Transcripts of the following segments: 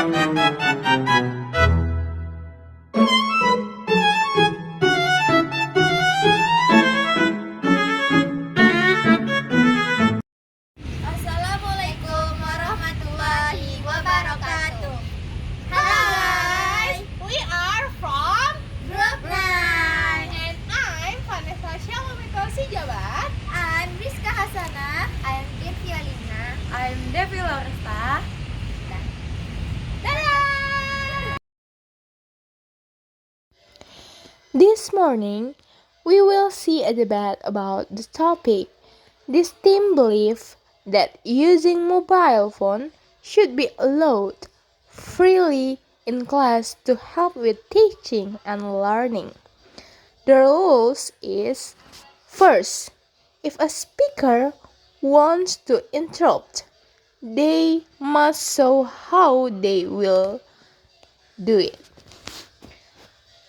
Assalamualaikum warahmatullahi wabarakatuh. Hi, We are from Group 9. and I'm Vanessa Shalomitosi Jabat. I'm Rizka Hasanah. I'm Devia Lina. I'm Devi Lauresta. Dadah! This morning, we will see a debate about the topic. This team believes that using mobile phone should be allowed freely in class to help with teaching and learning. The rules is first, if a speaker wants to interrupt, they must show how they will do it.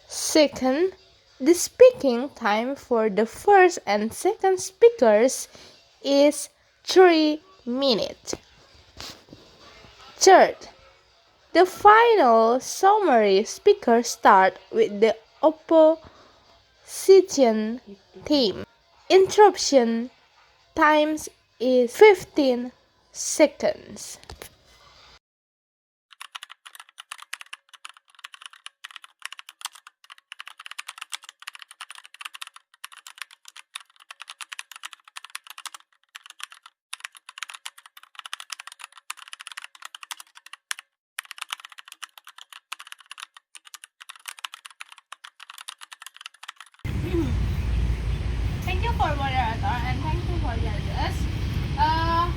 Second, the speaking time for the first and second speakers is 3 minutes. Third, the final summary speaker start with the opposition team. Interruption times is 15 seconds. Thank you for moderator and thank you for judges.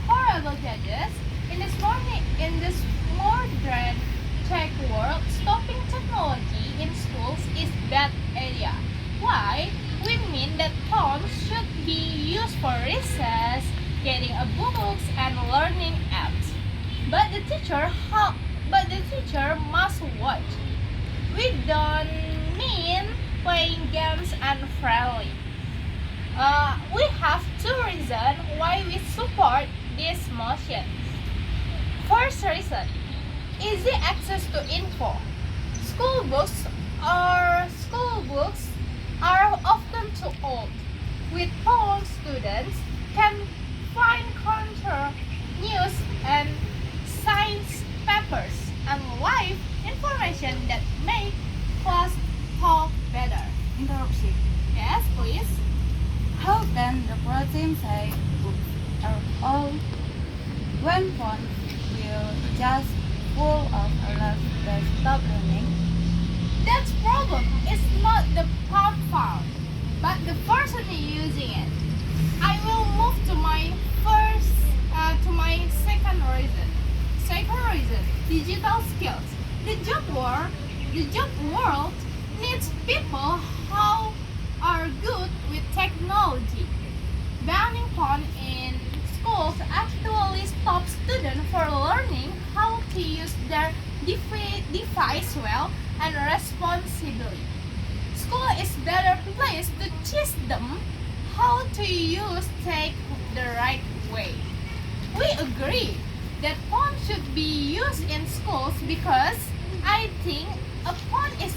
Horrible judges. In this modern tech world, stopping technology in schools is bad idea. Why? We mean that phones should be used for recess, getting a books and learning apps. But the teacher must watch. We don't mean playing games unfriendly. We have two reasons why we support this motion. First reason, easy access to info. School books are often too old. With phones, students can find current news and science papers and live information that make class talk better. Interruption. Yes, please. How can the protein say books are all when phones will just full of alerts that stop learning? That problem is not the platform, but the person using it. I will move to my second reason. Second reason, digital skills. The job world needs people who are good with technology. Banning phone in schools actually stops students from learning how to use their device well and responsibly. School is better place to teach them how to use tech the right way. We agree that phone should be used in schools because I think a phone is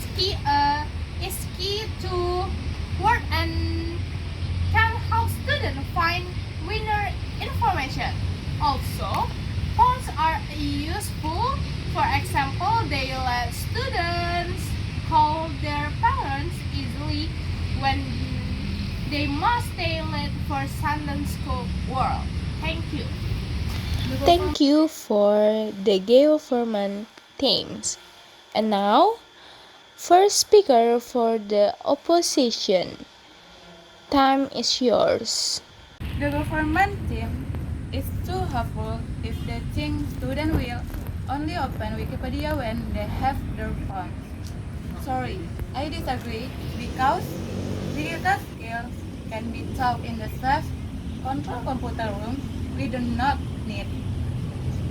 key to work and can help students find winner information. Also, phones are useful. For example, they let students call their parents easily when they must stay late for Sunday school work. Thank you. Thank you for the government teams. And now, first speaker for the opposition. Time is yours. The government team is too hopeful if they think students will only open Wikipedia when they have their phones. Sorry, I disagree because digital skills can be taught in the safe, controlled computer room. We do not need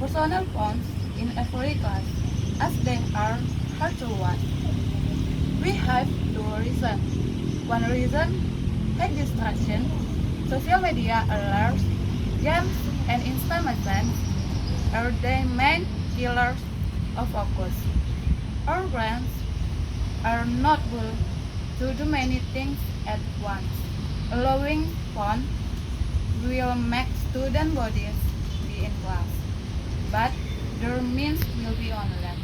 personal phones in every class as they are hard to watch. We have two reasons. One reason, tech distraction, social media alerts, games, and instant message are the main killers of focus. Our brains are not able to do many things at once. Allowing phone will make student bodies be in class, but their means will be online.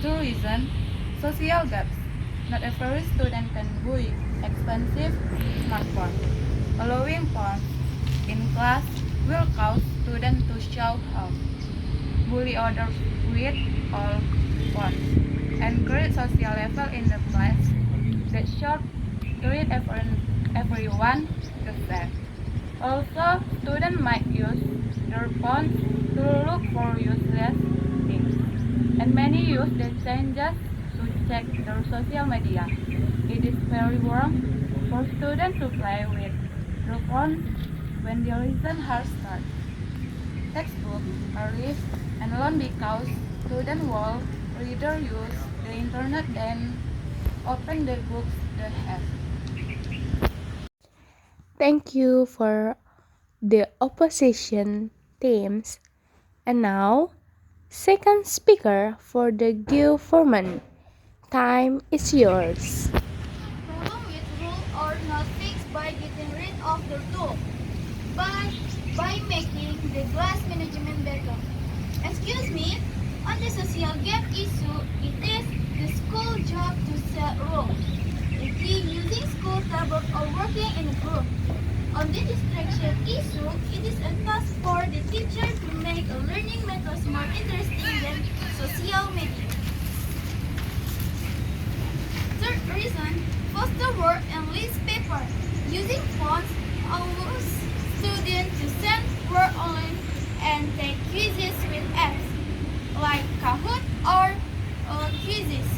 Two reasons: social gaps. Not every student can buy expensive smartphone. Allowing phones in class will cause students to show off, bully others with all phones, and create social level in the class that should treat everyone the same. Also, students might use their phones to look for useless things, and many use the changes to check their social media. It is very wrong for students to play with their phones when the lesson has started. Textbooks are left and alone because students will rather use the internet than open the books they have. Thank you for the opposition teams. And now, second speaker for the government. Time is yours. Problem with rule are not fixed by getting rid of the tool, but by making the class management better. Excuse me, on the social gap issue, it is the school job to set rules. The key using school tablet or working in a group. On the distraction issue, it is a task for the teacher to make a learning method more interesting than social media. Third reason, foster work and list paper. Using phones allows students to send work online and take quizzes with apps like Kahoot or Quizzes.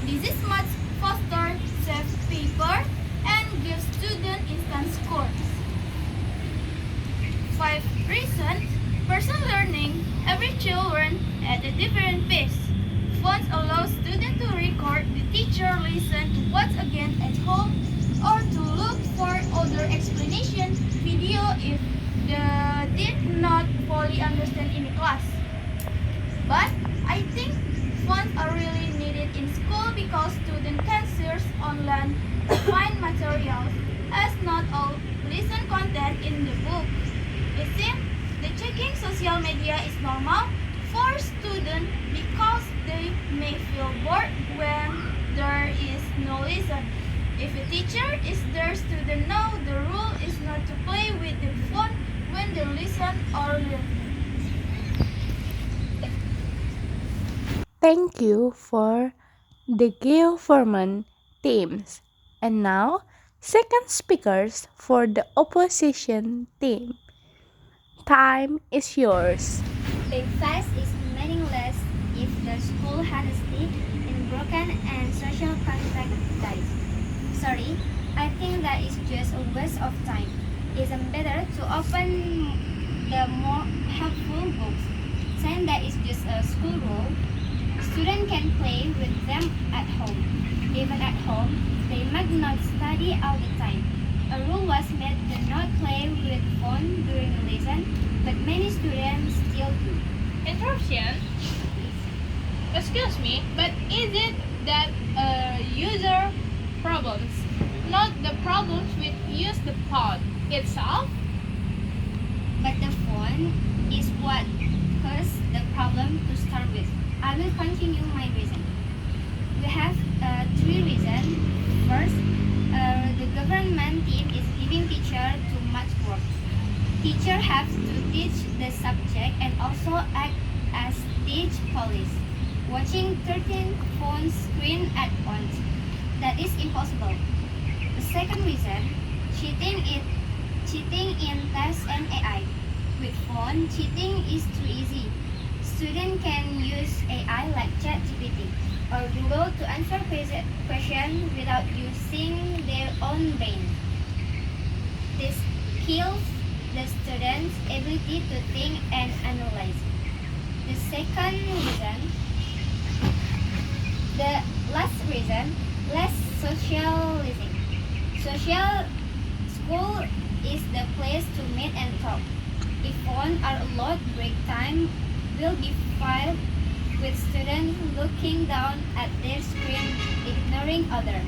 This is much faster, saves paper, and gives students instant scores. 5 reasons, person learning, every children at a different pace. Phones allow students to record the teacher listen to what's again at home or to look for other explanation video if they did not fully understand in class. But I think phones are really needed in school because students can search online to find materials as not all listen content in the book. It seems the checking social media is normal for students because they may feel bored when there is no lesson. If a teacher is there, students know the rule is not to play with the phone when they listen or learn. Thank you for the government teams. And now, second speakers for the opposition team. Time is yours. Being fast is meaningless if the school had a stick and broken and social contact dies. Sorry, I think that is just a waste of time. Isn't better to open the more helpful books. Saying that is just a school rule. Students can play with them at home. Even at home, they might not study all the time. A rule was made to not play with phone during the lesson, but many students still do. Interruption. Excuse me, but is it that user problems, not the problems with use the pod itself? But the phone is what caused the problem to start with. I will continue my reason. We have 3 reasons. First, the government team is giving teacher too much work. Teacher have to teach the subject and also act as teach police. Watching 13 phone screen at once. That is impossible. The second reason, cheating in tests and AI. With phone, cheating is too easy. Students can use AI like ChatGPT or Google to answer questions without using their own brain. This kills the students' ability to think and analyze. The second reason, the last reason, less socializing. Social school is the place to meet and talk. If phones are allowed, break time will be filled with students one looking down at their screen, ignoring others.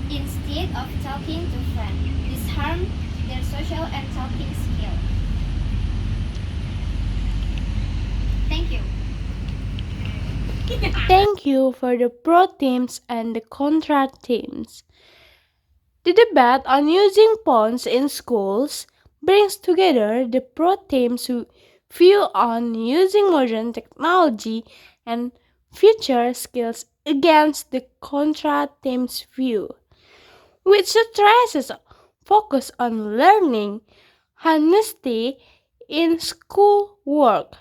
Instead of talking to friends, this harms their social and talking skill. Thank you. Thank you for the pro teams and the contra teams. The debate on using phones in schools brings together the pro teams who view on using modern technology and future skills against the contra teams view, which stresses focus on learning, honesty in school work,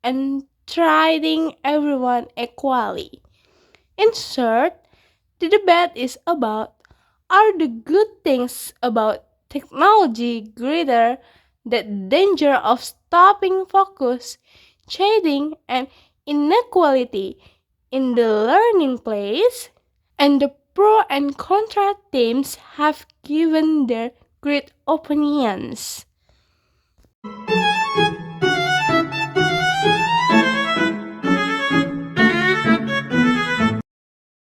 and treating everyone equally. In short, the debate is about, are the good things about technology greater than the danger of stopping focus, cheating, and inequality in the learning place? And the pro and contra teams have given their great opinions.